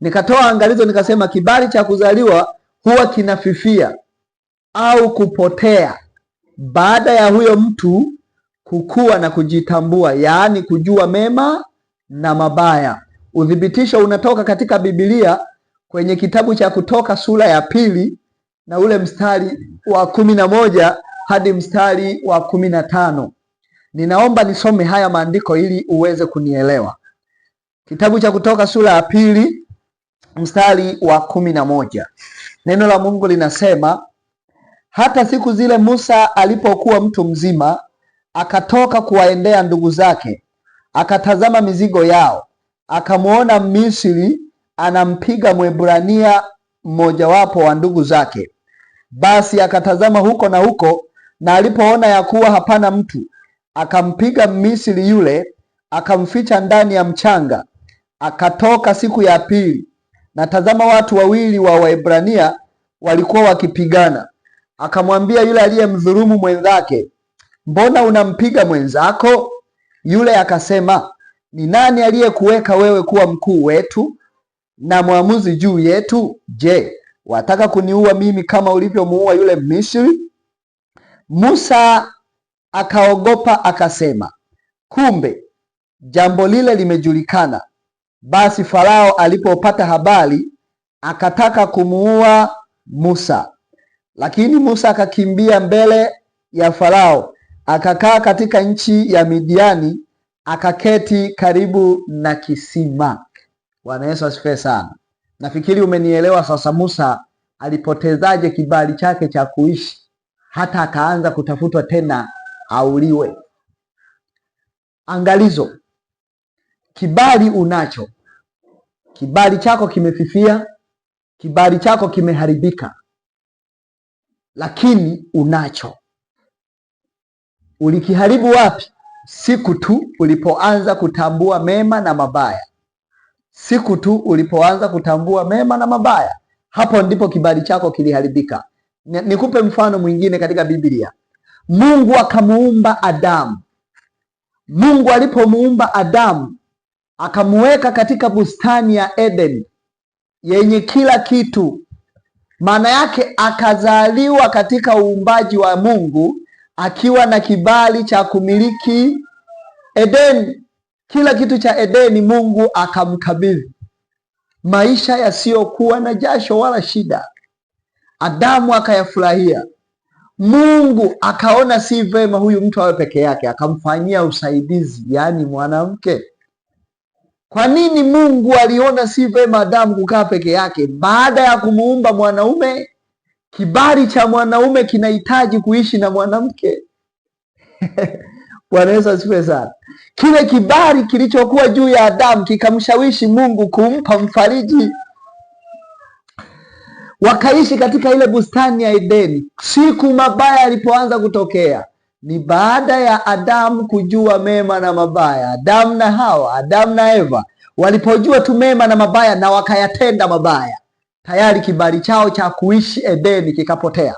Nikatoa angalizo nikasema, kibali cha kuzaliwa huwa kinafifia au kupotea baada ya huyo mtu kukua na kujitambua, yaani kujua mema na mabaya. Uthibitisho unatoka katika Biblia kwenye kitabu cha Kutoka sura ya 2 na ule mstari wa 11 hadi mstari wa 15. Ninaomba nisome haya maandiko ili uweze kunielewa. Kitabu cha Kutoka sura ya 2 mstari wa 11. Neno la Mungu linasema, hata siku zile Musa alipokuwa mtu mzima, akatoka kuwaendea ndugu zake, akatazama mizigo yao, akamwona Misri anampiga Mwebrania mmojawapo wa ndugu zake. Basi akatazama huko na huko, na alipoona ya kuwa hapana mtu, akampiga Misri yule, akamficha ndani ya mchanga. Akatoka siku ya pili, na tazama, watu wawili wa Waebrania walikuwa wakipigana. Akamwambia yule aliyemdhulumu mwenzake, mbona unampiga mwenzako? Yule akasema, ni nani aliyekuweka wewe kuwa mkuu wetu na mwamuzi juu yetu? Je, wataka kuniua mimi kama ulivyomuua yule Misri? Musa akaogopa, akasema, kumbe jambo lile limejulikana. Basi Farao alipopata habari, akataka kumuua Musa. Lakini Musa akakimbia mbele ya Farao, akakaa katika nchi ya Midiani, akaketi karibu na kisima. Bwana Yesu asifiwe sana. Nafikiri umenielewa sasa. Musa alipotezaje kibali chake cha kuishi hata akaanza kutafutwa tena auliwe? Angalizo, kibali unacho. Kibali chako kimefifia, kibali chako kimeharibika, lakini unacho. Ulikiharibu wapi? Siku tu ulipoanza kutambua mema na mabaya. Siku tu ulipoanza kutambua mema na mabaya, hapo ndipo kibali chako kiliharibika. Nikupe mfano mwingine katika Biblia. Mungu akamuumba Adamu. Mungu alipomuumba Adamu, akamuweka katika bustani ya Eden yenye kila kitu. Maana yake akazaliwa katika uumbaji wa Mungu akiwa na kibali cha kumiliki Eden. Kila kitu cha Edeni Mungu akamkabidhi, maisha yasiyokuwa na jasho wala shida. Adamu akayafurahia. Mungu akaona si vema huyu mtu awe peke yake, akamfanyia usaidizi, yaani mwanamke. Kwa nini Mungu aliona si vema Adamu kukaa peke yake? Baada ya kumuumba mwanaume, kibali cha mwanaume kinahitaji kuishi na mwanamke. Bwana Yesu asifiwe sana. Kile kibali kilichokuwa juu ya Adamu kikamshawishi Mungu kumpa mfariji. Wakaishi katika ile bustani ya Edeni. Siku mabaya yalipoanza kutokea ni baada ya Adamu kujua mema na mabaya. Adamu na Hawa, Adamu na Eva walipojua tu mema na mabaya na wakayatenda mabaya, tayari kibali chao cha kuishi Edeni kikapotea.